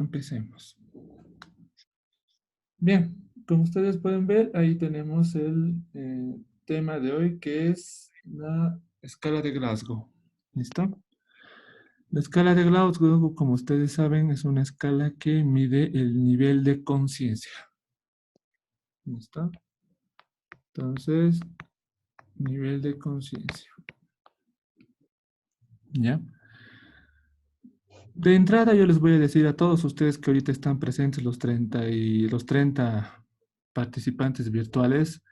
empecemos. Bien, como ustedes pueden ver, ahí tenemos el tema de hoy, que es la escala de Glasgow. ¿Listo? La escala de Glasgow, como ustedes saben, es una escala que mide el nivel de conciencia. ¿Listo? Entonces, nivel de conciencia. ¿Ya? De entrada yo les voy a decir a todos ustedes que ahorita están presentes los 30 participantes virtuales,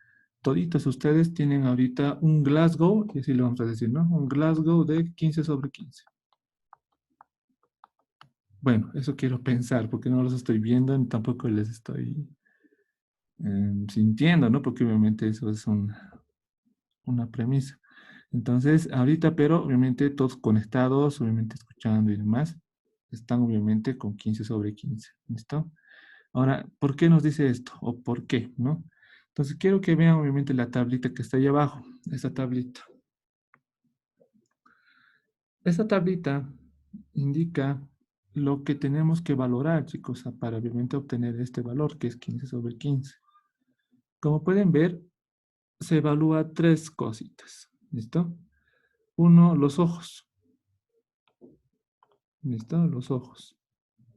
toditos ustedes tienen ahorita un Glasgow, y así lo vamos a decir, ¿no? Un Glasgow de 15/15. Bueno, eso quiero pensar, porque no los estoy viendo, ni tampoco les estoy sintiendo, ¿no? Porque obviamente eso es una premisa. Entonces, ahorita, pero obviamente todos conectados, obviamente escuchando y demás, están obviamente con 15/15. ¿Listo? Ahora, ¿por qué nos dice esto? ¿O por qué? ¿No? Entonces, quiero que vean obviamente la tablita que está ahí abajo, esa tablita. Esa tablita indica lo que tenemos que valorar, chicos, para obviamente obtener este valor, que es 15/15. Como pueden ver, se evalúa tres cositas. ¿Listo? Uno, los ojos. ¿Listo? Los ojos.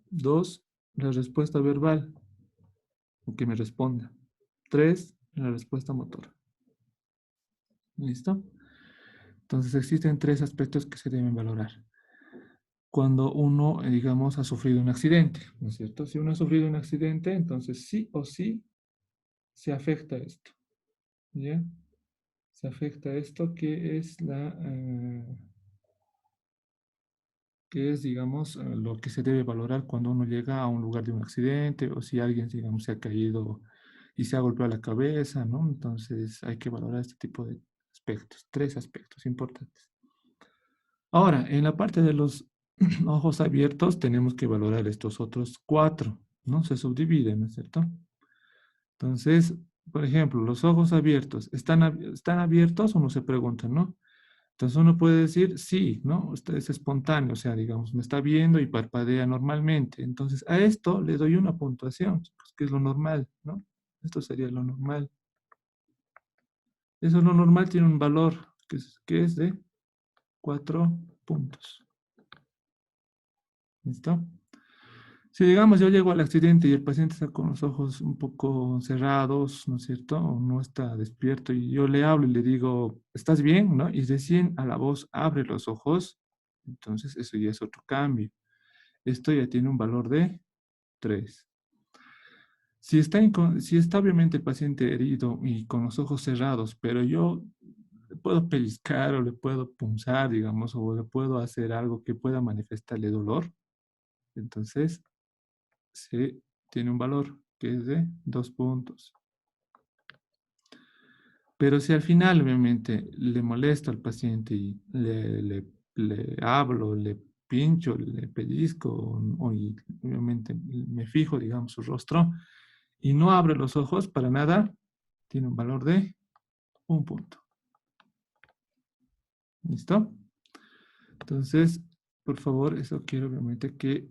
Dos, la respuesta verbal, o que me responda. Tres, la respuesta motora. ¿Listo? Entonces existen tres aspectos que se deben valorar. Cuando uno, digamos, ha sufrido un accidente, ¿no es cierto? Si uno ha sufrido un accidente, entonces sí o sí se afecta esto, ¿ya? Se afecta esto que es que es, digamos, lo que se debe valorar cuando uno llega a un lugar de un accidente o si alguien, digamos, se ha caído y se ha golpeado la cabeza, ¿no? Entonces hay que valorar este tipo de aspectos, tres aspectos importantes. Ahora, en la parte de los ojos abiertos tenemos que valorar estos otros cuatro, ¿no? Se subdividen, ¿no es cierto? Entonces, por ejemplo, los ojos abiertos, ¿están abiertos? Uno se pregunta, ¿no? Entonces uno puede decir, sí, ¿no? Esto es espontáneo, o sea, digamos, me está viendo y parpadea normalmente. Entonces, a esto le doy una puntuación, chicos, que es lo normal, ¿no? Esto sería lo normal. Eso lo normal tiene un valor que es de 4 puntos. ¿Listo? Si digamos yo llego al accidente y el paciente está con los ojos un poco cerrados, ¿no es cierto? O no está despierto y yo le hablo y le digo, ¿estás bien? ¿No? Y recién a la voz abre los ojos, entonces eso ya es otro cambio. Esto ya tiene un valor de 3. Si está obviamente el paciente herido y con los ojos cerrados, pero yo le puedo pellizcar o le puedo punzar, digamos, o le puedo hacer algo que pueda manifestarle dolor, entonces se tiene un valor que es de 2 puntos. Pero si al final, obviamente, le molesto al paciente y le hablo, le pincho, le pellizco, y obviamente me fijo, digamos, su rostro, y no abre los ojos para nada, tiene un valor de 1 punto. ¿Listo? Entonces, por favor, eso quiero obviamente que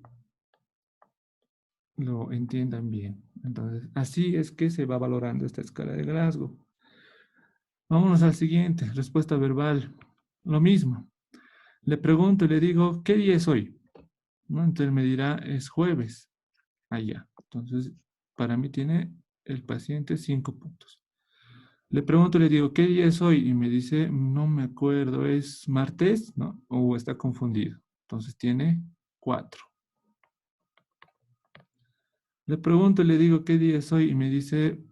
lo entiendan bien. Entonces, así es que se va valorando esta escala de Glasgow. Vámonos al siguiente, respuesta verbal. Lo mismo. Le pregunto y le digo, ¿qué día es hoy? ¿No? Entonces me dirá, es jueves. Allá. Entonces, para mí tiene el paciente 5 puntos. Le pregunto, le digo, ¿qué día es hoy? Y me dice, no me acuerdo, ¿es martes? ¿No? O está confundido. Entonces tiene 4. Le pregunto, le digo, ¿qué día es hoy? Y me dice,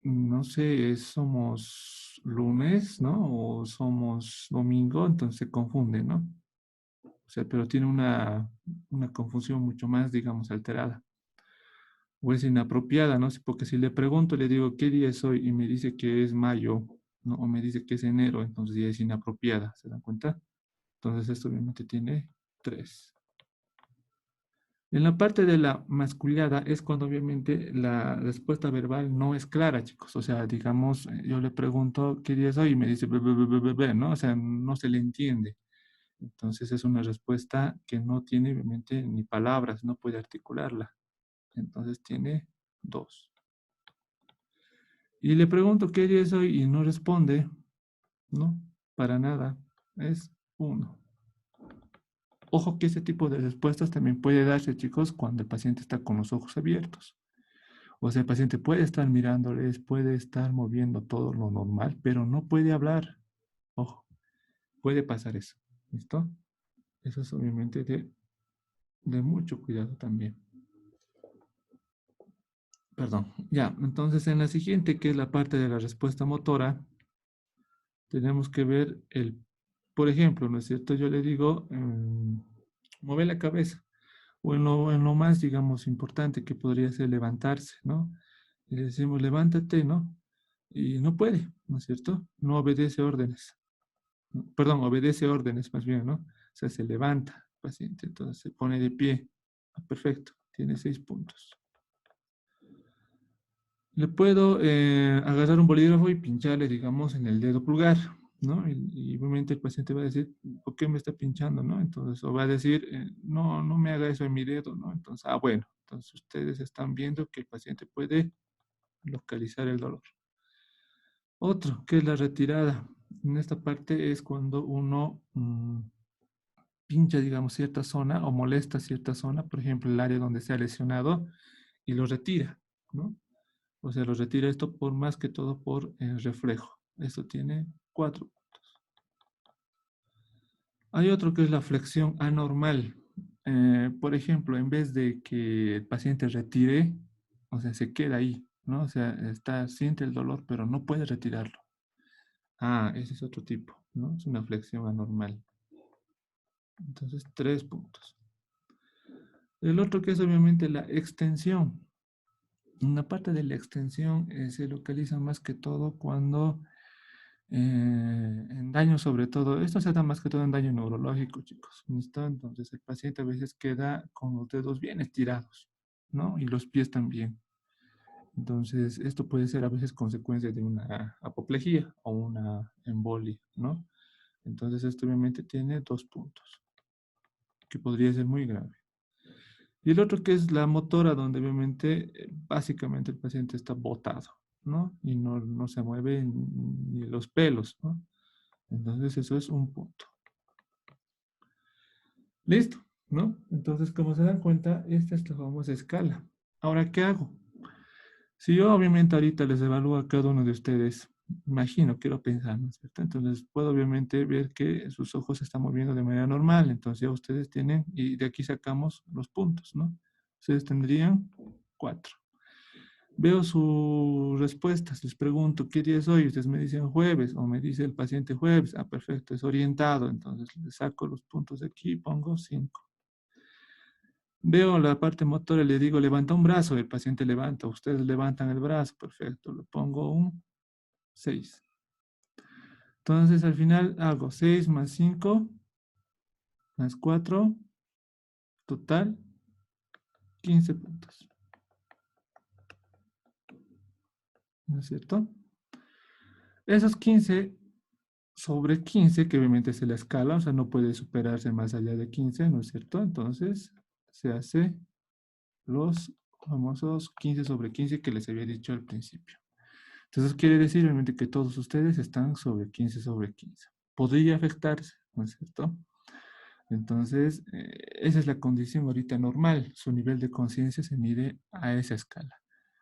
no sé, somos lunes, ¿no? O somos domingo, entonces se confunde, ¿no? O sea, pero tiene una confusión mucho más, digamos, alterada. O es inapropiada, ¿no? Porque si le pregunto, le digo, ¿qué día es hoy? Y me dice que es mayo, ¿no? O me dice que es enero, entonces ya es inapropiada, ¿se dan cuenta? Entonces esto obviamente tiene 3. En la parte de la masculinidad es cuando obviamente la respuesta verbal no es clara, chicos. O sea, digamos, yo le pregunto qué día es hoy y me dice, ¿no? O sea, no se le entiende. Entonces es una respuesta que no tiene obviamente ni palabras, no puede articularla. Entonces tiene 2. Y le pregunto qué día es hoy y no responde, ¿no? Para nada. Es 1. Ojo que este tipo de respuestas también puede darse, chicos, cuando el paciente está con los ojos abiertos. O sea, el paciente puede estar mirándoles, puede estar moviendo todo lo normal, pero no puede hablar. Ojo, puede pasar eso. ¿Listo? Eso es obviamente de mucho cuidado también. Perdón. Ya, entonces en la siguiente, que es la parte de la respuesta motora, tenemos que ver por ejemplo, ¿no es cierto? Yo le digo, mueve la cabeza. O en lo más, digamos, importante que podría ser levantarse, ¿no? Y le decimos, levántate, ¿no? Y no puede, ¿no es cierto? No obedece órdenes. Perdón, obedece órdenes más bien, ¿no? O sea, se levanta el paciente, entonces se pone de pie. Ah, perfecto, tiene 6 puntos. Le puedo agarrar un bolígrafo y pincharle, digamos, en el dedo pulgar, ¿no? Y obviamente el paciente va a decir, ¿por qué me está pinchando, no? Entonces, o va a decir, no, no me haga eso en mi dedo, ¿no? Entonces, bueno, entonces ustedes están viendo que el paciente puede localizar el dolor. Otro, que es la retirada. En esta parte es cuando uno pincha, digamos, cierta zona o molesta cierta zona, por ejemplo, el área donde se ha lesionado, y lo retira, ¿no? O sea, lo retira esto por más que todo por reflejo. Esto tiene 4. Hay otro que es la flexión anormal. Por ejemplo, en vez de que el paciente retire, o sea, se queda ahí, ¿no? O sea, siente el dolor, pero no puede retirarlo. Ah, ese es otro tipo, ¿no? Es una flexión anormal. Entonces, 3 puntos. El otro que es obviamente la extensión. Una parte de la extensión se localiza más que todo cuando en daño sobre todo, esto se da más que todo en daño neurológico, chicos. ¿Listo? Entonces el paciente a veces queda con los dedos bien estirados, ¿no? Y los pies también. Entonces esto puede ser a veces consecuencia de una apoplejía o una embolia, ¿no? Entonces esto obviamente tiene 2 puntos, que podría ser muy grave. Y el otro que es la motora, donde obviamente básicamente el paciente está botado, ¿no? Y no se mueve ni los pelos, ¿no? Entonces eso es un punto. Listo, ¿no? Entonces, como se dan cuenta, esta es la famosa escala. Ahora, ¿qué hago? Si yo obviamente ahorita les evalúo a cada uno de ustedes, imagino, quiero pensar, ¿no es cierto? Entonces, puedo obviamente ver que sus ojos se están moviendo de manera normal. Entonces, ya ustedes tienen, y de aquí sacamos los puntos, ¿no? Ustedes tendrían 4. Veo sus respuestas, les pregunto, ¿qué día es hoy? Ustedes me dicen jueves, o me dice el paciente jueves. Ah, perfecto, es orientado. Entonces, le saco los puntos de aquí y pongo 5. Veo la parte motora, le digo, levanta un brazo, el paciente levanta, ustedes levantan el brazo, perfecto, le pongo un 6. Entonces, al final hago 6 más 5 más 4, total 15 puntos. ¿No es cierto? Esos 15 sobre 15, que obviamente es la escala, o sea, no puede superarse más allá de 15, ¿no es cierto? Entonces, se hace los famosos 15 sobre 15 que les había dicho al principio. Entonces, quiere decir obviamente que todos ustedes están sobre 15 sobre 15. Podría afectarse, ¿no es cierto? Entonces, esa es la condición ahorita normal. Su nivel de conciencia se mide a esa escala.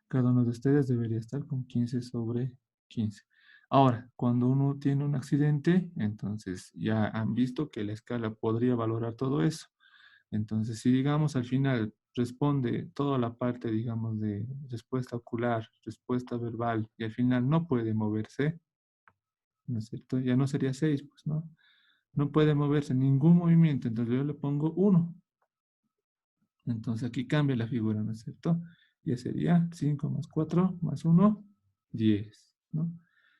Cada uno de ustedes debería estar con 15 sobre 15. Ahora, cuando uno tiene un accidente, entonces ya han visto que la escala podría valorar todo eso. Entonces, si digamos al final responde toda la parte, digamos, de respuesta ocular, respuesta verbal, y al final no puede moverse, ¿no es cierto? Ya no sería 6, pues, ¿no? No puede moverse ningún movimiento, entonces yo le pongo 1. Entonces aquí cambia la figura, ¿no es cierto? Ya sería 5 más 4 más 1, 10, ¿no?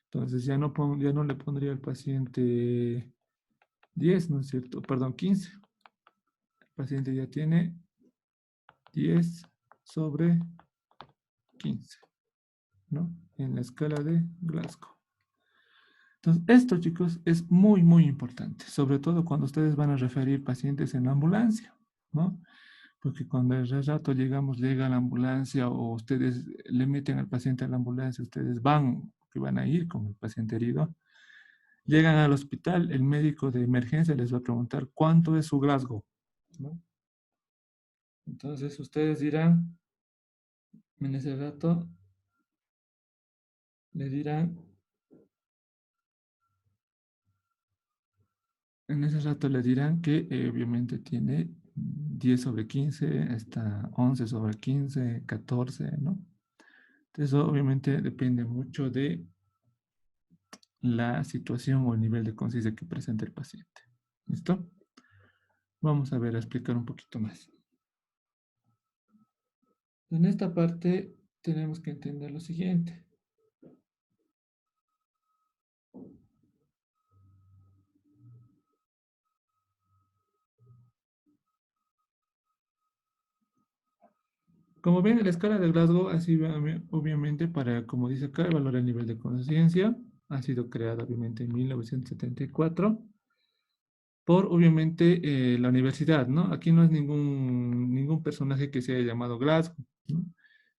Entonces ya no le pondría al paciente 10, ¿no es cierto? Perdón, 15. El paciente ya tiene 10 sobre 15, ¿no? En la escala de Glasgow. Entonces, esto, chicos, es muy, muy importante, sobre todo cuando ustedes van a referir pacientes en la ambulancia, ¿no? Porque cuando al rato llega la ambulancia o ustedes le meten al paciente a la ambulancia, ustedes que van a ir con el paciente herido, llegan al hospital, el médico de emergencia les va a preguntar cuánto es su Glasgow, ¿no? Entonces ustedes dirán, en ese rato, le dirán, en ese rato le dirán que obviamente tiene 10 sobre 15 hasta 11 sobre 15 14, ¿no? Eso obviamente depende mucho de la situación o el nivel de conciencia que presenta el paciente. ¿Listo? Vamos a ver, a explicar un poquito más. En esta parte tenemos que entender lo siguiente. Como ven, la escala de Glasgow ha sido obviamente para, como dice acá, evaluar el nivel de conciencia. Ha sido creada obviamente en 1974 por obviamente la universidad, ¿no? Aquí no es ningún personaje que se haya llamado Glasgow, ¿no?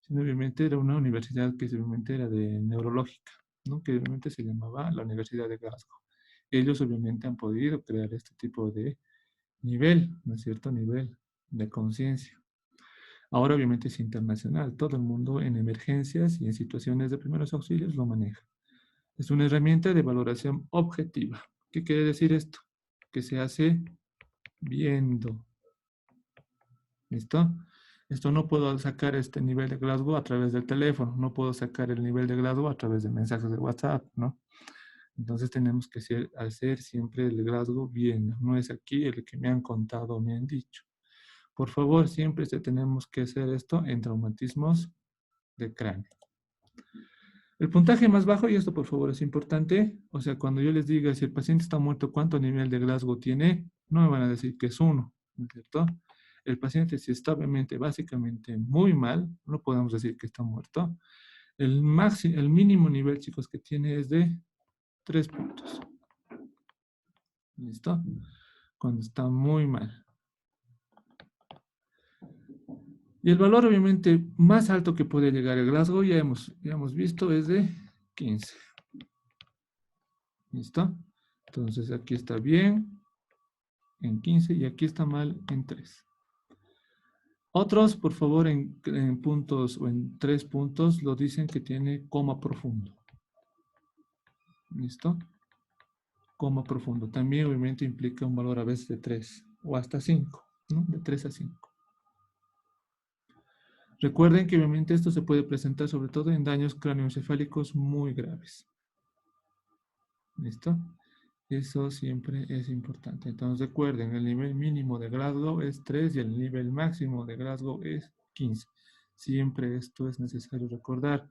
Sino obviamente era una universidad que obviamente era de neurológica, ¿no? Que obviamente se llamaba la Universidad de Glasgow. Ellos obviamente han podido crear este tipo de nivel, ¿no es cierto? Nivel de conciencia. Ahora obviamente es internacional, todo el mundo en emergencias y en situaciones de primeros auxilios lo maneja. Es una herramienta de valoración objetiva. ¿Qué quiere decir esto? Que se hace viendo. ¿Listo? Esto no puedo sacar este nivel de Glasgow a través del teléfono, no puedo sacar el nivel de Glasgow a través de mensajes de WhatsApp, ¿no? Entonces tenemos que hacer siempre el Glasgow viendo, no es aquí el que me han contado o me han dicho. Por favor, siempre tenemos que hacer esto en traumatismos de cráneo. El puntaje más bajo, y esto por favor es importante, o sea, cuando yo les diga si el paciente está muerto, ¿cuánto nivel de Glasgow tiene? No me van a decir que es 1, ¿no es cierto? El paciente si está obviamente básicamente muy mal, no podemos decir que está muerto. El mínimo nivel, chicos, que tiene es de 3 puntos. ¿Listo? Cuando está muy mal. Y el valor obviamente más alto que puede llegar el Glasgow, ya hemos visto, es de 15. ¿Listo? Entonces aquí está bien en 15 y aquí está mal en 3. Otros, por favor, en puntos o en 3 puntos lo dicen que tiene coma profundo. ¿Listo? Coma profundo. También obviamente implica un valor a veces de 3 o hasta 5, ¿no? De 3 a 5. Recuerden que obviamente esto se puede presentar sobre todo en daños cráneoencefálicos muy graves. ¿Listo? Eso siempre es importante. Entonces recuerden, el nivel mínimo de Glasgow es 3 y el nivel máximo de Glasgow es 15. Siempre esto es necesario recordar.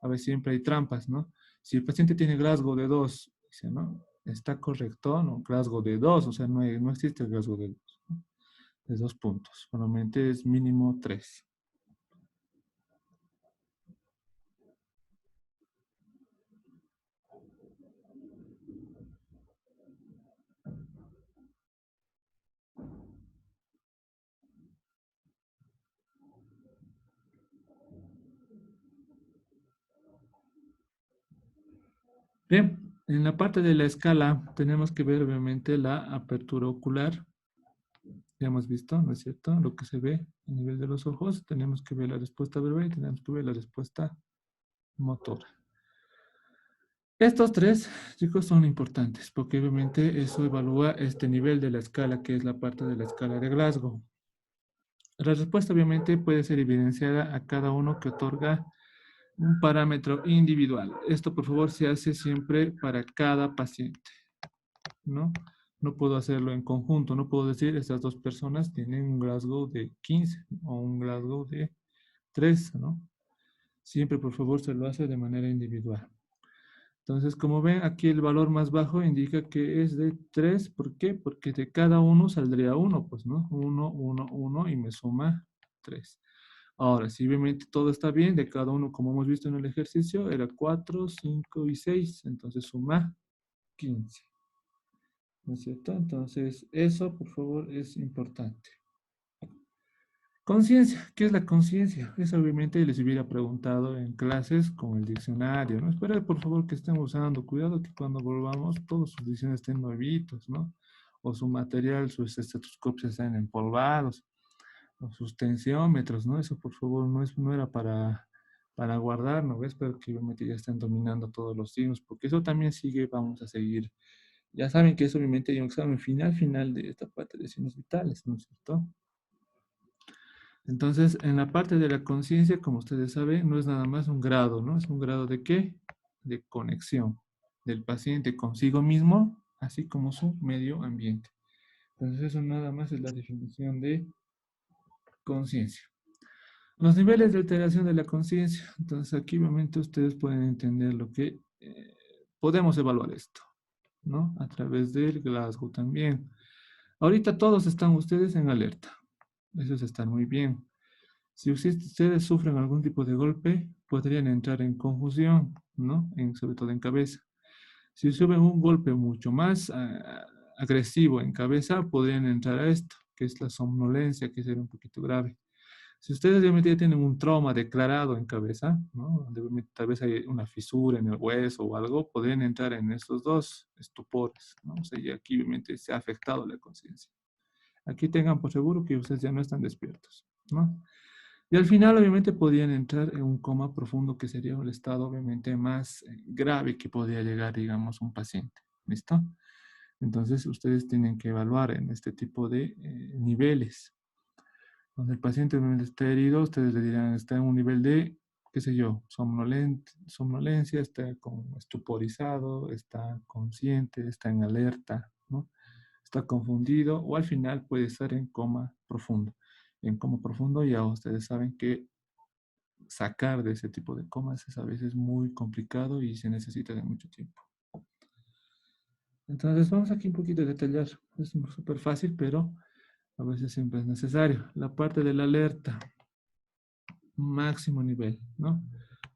A veces siempre hay trampas, ¿no? Si el paciente tiene Glasgow de 2, dice, ¿no? Está correcto, ¿no? Glasgow de 2, o sea, no existe el Glasgow de 2, ¿no? De 2 puntos. Normalmente es mínimo 3. Bien, en la parte de la escala tenemos que ver obviamente la apertura ocular. Ya hemos visto, ¿no es cierto? Lo que se ve a nivel de los ojos. Tenemos que ver la respuesta verbal y tenemos que ver la respuesta motora. Estos tres, chicos, son importantes porque obviamente eso evalúa este nivel de la escala, que es la parte de la escala de Glasgow. La respuesta obviamente puede ser evidenciada a cada uno que otorga un parámetro individual. Esto, por favor, se hace siempre para cada paciente, ¿no? No puedo hacerlo en conjunto, no puedo decir estas dos personas tienen un Glasgow de 15 o un Glasgow de 3, ¿no? Siempre, por favor, se lo hace de manera individual. Entonces, como ven, aquí el valor más bajo indica que es de 3. ¿Por qué? Porque de cada uno saldría 1, pues, ¿no? 1, 1, 1 y me suma 3. Ahora, si obviamente todo está bien, de cada uno, como hemos visto en el ejercicio, era 4, 5 y 6. Entonces, suma 15. ¿No es cierto? Entonces, eso, por favor, es importante. Conciencia, ¿qué es la conciencia? Eso obviamente les hubiera preguntado en clases con el diccionario, ¿no? Espera, por favor, que estén usando. Cuidado que cuando volvamos todos sus diccionarios estén nuevitos, ¿no? O su material, sus estetoscopios estén empolvados, o sus tensiómetros, ¿no? Eso, por favor, no era para guardar, ¿no? Espero que obviamente ya estén dominando todos los signos, porque eso también sigue, vamos a seguir. Ya saben que eso obviamente hay un examen final de esta parte de signos vitales, ¿no es cierto? Entonces, en la parte de la conciencia, como ustedes saben, no es nada más un grado, ¿no? Es un grado de qué? De conexión del paciente consigo mismo, así como su medio ambiente. Entonces, eso nada más es la definición de conciencia. Los niveles de alteración de la conciencia. Entonces, aquí obviamente ustedes pueden entender lo que podemos evaluar esto, ¿no? A través del Glasgow también. Ahorita todos están ustedes en alerta. Eso es estar muy bien. Si ustedes sufren algún tipo de golpe, podrían entrar en confusión, ¿no? Sobre todo en cabeza. Si sufren un golpe mucho más agresivo en cabeza, podrían entrar a esto, que es la somnolencia, que sería un poquito grave. Si ustedes realmente ya tienen un trauma declarado en cabeza, ¿no? Tal vez hay una fisura en el hueso o algo, podrían entrar en estos dos estupores, ¿no? O sea, y aquí obviamente se ha afectado la conciencia. Aquí tengan por seguro que ustedes ya no están despiertos, ¿no? Y al final, obviamente, podrían entrar en un coma profundo, que sería el estado, obviamente, más grave que podría llegar, digamos, un paciente. ¿Listo? Entonces, ustedes tienen que evaluar en este tipo de niveles. Cuando el paciente obviamente está herido, ustedes le dirán, está en un nivel de, qué sé yo, somnolencia, está estuporizado, está consciente, está en alerta, ¿no? Está confundido o al final puede estar en coma profundo. En coma profundo ya ustedes saben que sacar de ese tipo de comas es a veces muy complicado y se necesita de mucho tiempo. Entonces vamos aquí un poquito a detallar. Es súper fácil, pero a veces siempre es necesario. La parte de la alerta, máximo nivel, ¿no?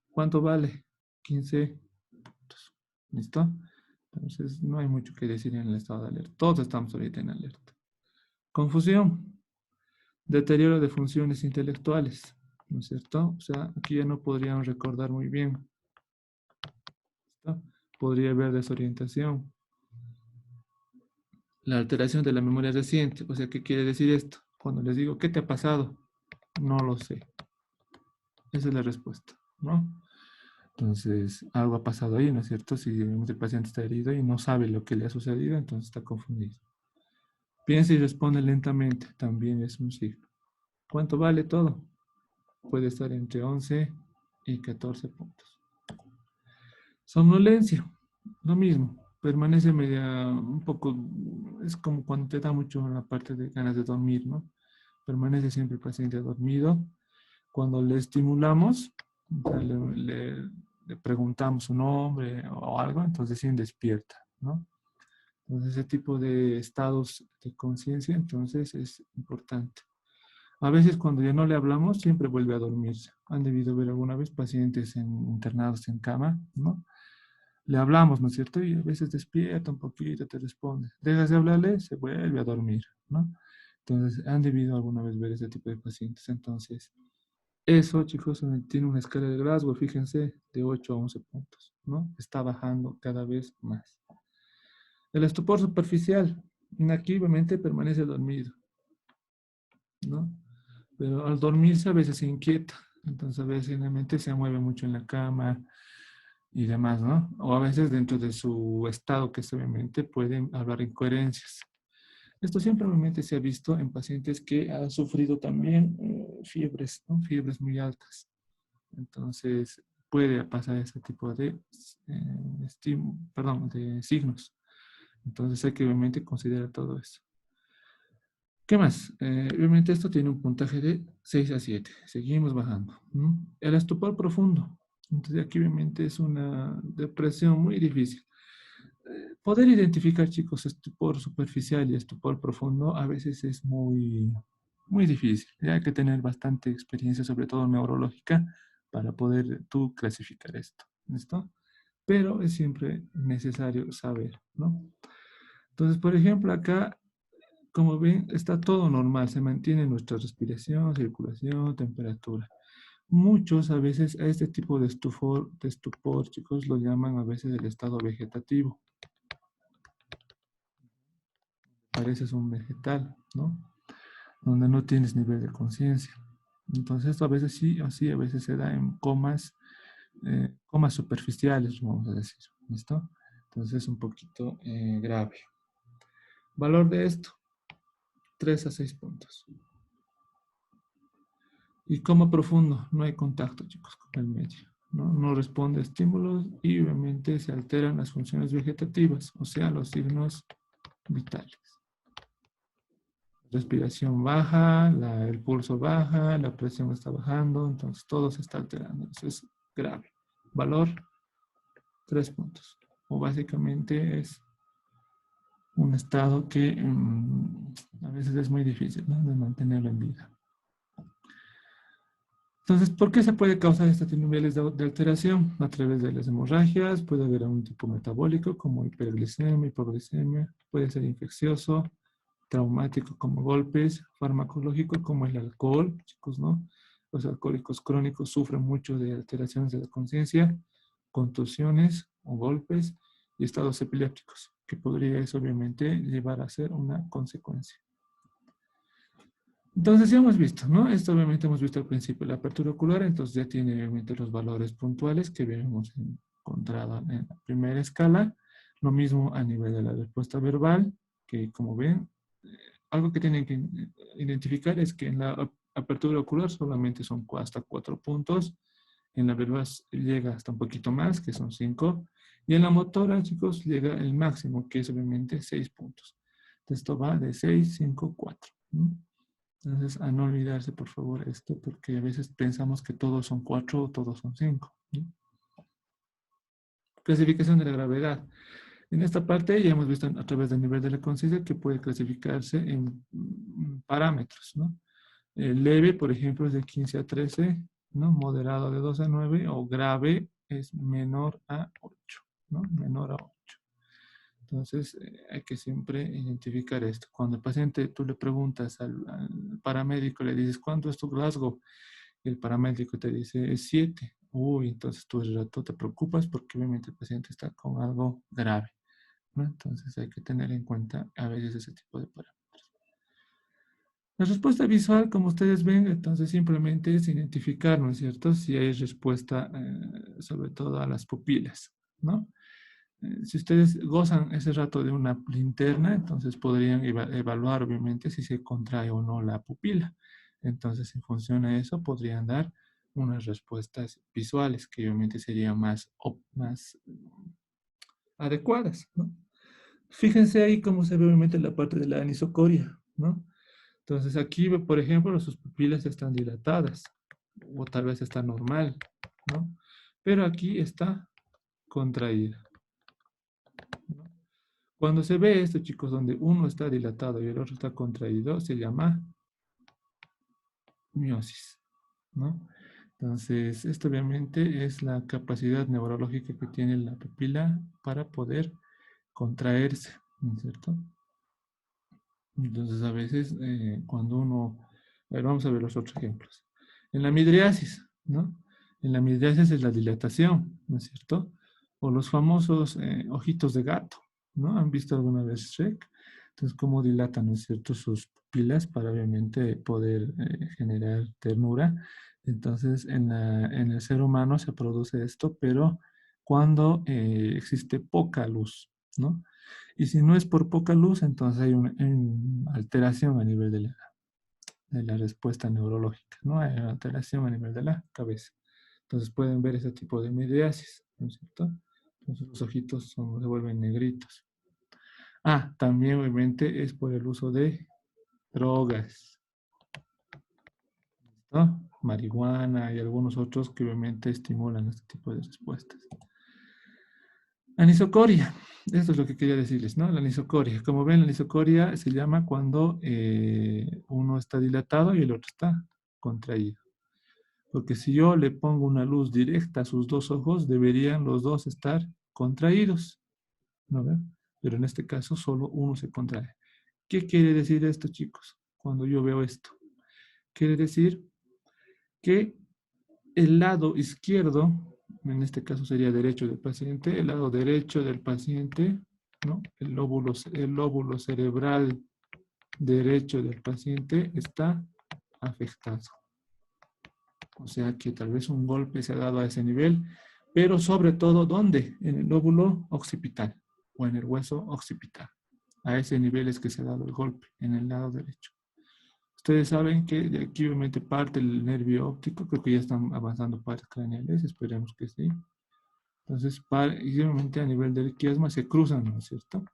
¿Cuánto vale? 15 puntos. ¿Listo? Entonces no hay mucho que decir en el estado de alerta. Todos estamos ahorita en alerta. Confusión, deterioro de funciones intelectuales, ¿no es cierto? O sea, aquí ya no podríamos recordar muy bien. ¿Listo? Podría haber desorientación. La alteración de la memoria reciente. O sea, ¿qué quiere decir esto? Cuando les digo, ¿qué te ha pasado? No lo sé. Esa es la respuesta, ¿no? Entonces, algo ha pasado ahí, ¿no es cierto? Si el paciente está herido y no sabe lo que le ha sucedido, entonces está confundido. Piensa y responde lentamente, también es un signo. ¿Cuánto vale todo? Puede estar entre 11 y 14 puntos. Somnolencia, lo mismo. Permanece media, un poco, es como cuando te da mucho la parte de ganas de dormir, ¿no? Permanece siempre el paciente dormido. Cuando le estimulamos, o sea, le preguntamos su nombre o algo, entonces sí despierta, ¿no? Entonces ese tipo de estados de conciencia, entonces es importante. A veces cuando ya no le hablamos, siempre vuelve a dormirse. Han debido ver alguna vez pacientes internados en cama, ¿no? Le hablamos, ¿no es cierto? Y a veces despierta un poquito, te responde. Dejas de hablarle, se vuelve a dormir, ¿no? Entonces, han debido alguna vez ver ese tipo de pacientes. Entonces, eso, chicos, tiene una escala de Glasgow, fíjense, de 8 a 11 puntos, ¿no? Está bajando cada vez más. El estupor superficial, inactivamente permanece dormido, ¿no? Pero al dormirse a veces se inquieta, entonces a veces generalmente se mueve mucho en la cama y demás, ¿no? O a veces dentro de su estado que se obviamente pueden hablar incoherencias. Esto siempre obviamente se ha visto en pacientes que han sufrido también fiebres, ¿no? Fiebres muy altas. Entonces puede pasar ese tipo de, de signos. Entonces hay que obviamente considerar todo eso. ¿Qué más? Obviamente esto tiene un puntaje de 6 a 7. Seguimos bajando. ¿No? El estupor profundo. Entonces aquí obviamente es una depresión muy difícil. Poder identificar, chicos, estupor superficial y estupor profundo a veces es muy difícil. Ya hay que tener bastante experiencia, sobre todo neurológica, para poder tú clasificar esto. ¿Listo? pero es siempre necesario saber, ¿no? Entonces, por ejemplo, acá, como ven, está todo normal, se mantiene nuestra respiración, circulación, temperatura. Muchos a veces a este tipo de estupor, chicos, lo llaman a veces el estado vegetativo. Pareces un vegetal, ¿no? Donde no tienes nivel de conciencia. Entonces, esto a veces sí, así a veces se da en comas superficiales, vamos a decir, ¿listo? Entonces es un poquito grave. Valor de esto, 3 a 6 puntos. Y coma profundo, no hay contacto, chicos, con el medio. ¿No? No responde a estímulos y obviamente se alteran las funciones vegetativas, o sea, los signos vitales. Respiración baja, el pulso baja, la presión está bajando, entonces todo se está alterando. Eso es grave. Valor, 3 puntos. O básicamente es un estado que a veces es muy difícil, ¿no?, de mantenerlo en vida. Entonces, ¿por qué se puede causar estos niveles de alteración? A través de las hemorragias, puede haber un tipo metabólico como hiperglicemia, hipoglicemia, puede ser infeccioso, traumático como golpes, farmacológico como el alcohol, chicos, ¿no? Los alcohólicos crónicos sufren mucho de alteraciones de la conciencia, contusiones o golpes y estados epilépticos, que podría eso obviamente llevar a ser una consecuencia. Entonces ya hemos visto, ¿no? Esto obviamente hemos visto al principio, la apertura ocular, entonces ya tiene obviamente los valores puntuales que habíamos encontrado en la primera escala. Lo mismo a nivel de la respuesta verbal, que como ven, algo que tienen que identificar es que en la apertura ocular solamente son hasta 4 puntos, en la verbal llega hasta un poquito más, que son 5, y en la motora, chicos, llega el máximo, que es obviamente 6 puntos. Entonces, esto va de 6, 5, 4. ¿No? Entonces, a no olvidarse, por favor, esto, porque a veces pensamos que todos son 4 o todos son 5. ¿No? Clasificación de la gravedad. En esta parte ya hemos visto a través del nivel de la conciencia que puede clasificarse en parámetros, ¿no? Leve, por ejemplo, es de 15 a 13, ¿no? Moderado de 2 a 9, o grave es menor a 8, ¿no? Menor a 8. Entonces, hay que siempre identificar esto. Cuando el paciente, tú le preguntas al paramédico, le dices, ¿cuánto es tu Glasgow? Y el paramédico te dice, es 7. Uy, entonces tú el rato te preocupas porque obviamente el paciente está con algo grave, ¿no? Entonces hay que tener en cuenta a veces ese tipo de parámetros. La respuesta visual, como ustedes ven, entonces simplemente es identificar, ¿no es cierto?, si hay respuesta sobre todo a las pupilas, ¿no? Si ustedes gozan ese rato de una linterna, entonces podrían evaluar obviamente si se contrae o no la pupila. Entonces, en función a eso, podrían dar unas respuestas visuales que obviamente serían más adecuadas, ¿no? Fíjense ahí cómo se ve obviamente la parte de la anisocoria, ¿no? Entonces aquí, por ejemplo, sus pupilas están dilatadas o tal vez está normal, ¿no? Pero aquí está contraída, ¿no? Cuando se ve esto, chicos, donde uno está dilatado y el otro está contraído, se llama miosis, ¿no? Entonces, esto obviamente es la capacidad neurológica que tiene la pupila para poder contraerse, ¿no es cierto? Entonces, a veces, cuando uno... A ver, vamos a ver los otros ejemplos. En la midriasis, ¿no? En la midriasis es la dilatación, ¿no es cierto? O los famosos ojitos de gato, ¿no? ¿Han visto alguna vez Shrek? Entonces, cómo dilatan, ¿no es cierto?, sus pupilas para obviamente poder generar ternura. Entonces, en el ser humano se produce esto, pero cuando existe poca luz, ¿no? Y si no es por poca luz, entonces hay una alteración a nivel de la respuesta neurológica, ¿no? Hay una alteración a nivel de la cabeza. Entonces pueden ver ese tipo de midriasis, ¿no es cierto? Entonces los ojitos se vuelven negritos. Ah, también obviamente es por el uso de drogas, ¿no? Marihuana y algunos otros que obviamente estimulan este tipo de respuestas. Anisocoria, esto es lo que quería decirles, ¿no? La anisocoria. Como ven, la anisocoria se llama cuando uno está dilatado y el otro está contraído. Porque si yo le pongo una luz directa a sus dos ojos, deberían los dos estar contraídos, ¿no ve? Pero en este caso solo uno se contrae. ¿Qué quiere decir esto, chicos? Cuando yo veo esto. Quiere decir que el lado izquierdo, en este caso sería derecho del paciente, el lado derecho del paciente, ¿no? El lóbulo cerebral derecho del paciente está afectado. O sea que tal vez un golpe se ha dado a ese nivel, pero sobre todo, ¿dónde? En el lóbulo occipital o en el hueso occipital. A ese nivel es que se ha dado el golpe, en el lado derecho. Ustedes saben que de aquí obviamente parte el nervio óptico, creo que ya están avanzando partes craneales, esperemos que sí. Entonces, y obviamente a nivel del quiasma se cruzan, ¿no es cierto?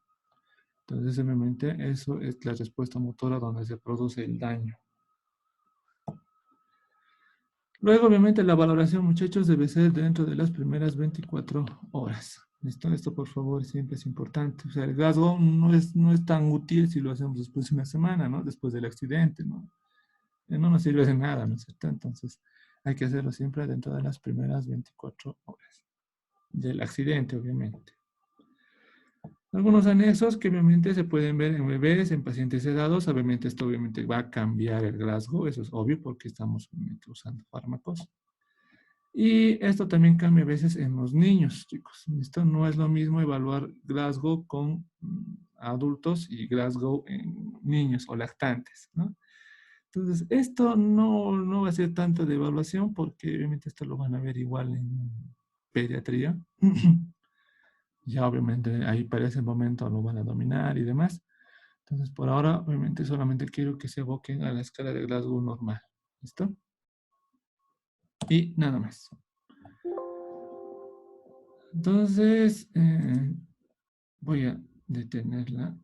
Entonces, obviamente, eso es la respuesta motora donde se produce el daño. Luego, obviamente, la valoración, muchachos, debe ser dentro de las primeras 24 horas. ¿Listo? Esto, por favor, siempre es importante. O sea, el Glasgow no es tan útil si lo hacemos después de una semana, ¿no? Después del accidente, ¿no? No nos sirve de nada, ¿no es cierto? Entonces, hay que hacerlo siempre dentro de las primeras 24 horas del accidente, obviamente. Algunos anexos que obviamente se pueden ver en bebés, en pacientes sedados. Obviamente esto obviamente va a cambiar el Glasgow, eso es obvio porque estamos usando fármacos. Y esto también cambia a veces en los niños, chicos. Esto no es lo mismo evaluar Glasgow con adultos y Glasgow en niños o lactantes, ¿no? Entonces, esto no va a ser tanto de evaluación porque obviamente esto lo van a ver igual en pediatría. Ya obviamente ahí para ese momento lo van a dominar y demás. Entonces, por ahora, obviamente solamente quiero que se aboquen a la escala de Glasgow normal. ¿Listo? Y nada más. Entonces, voy a detenerla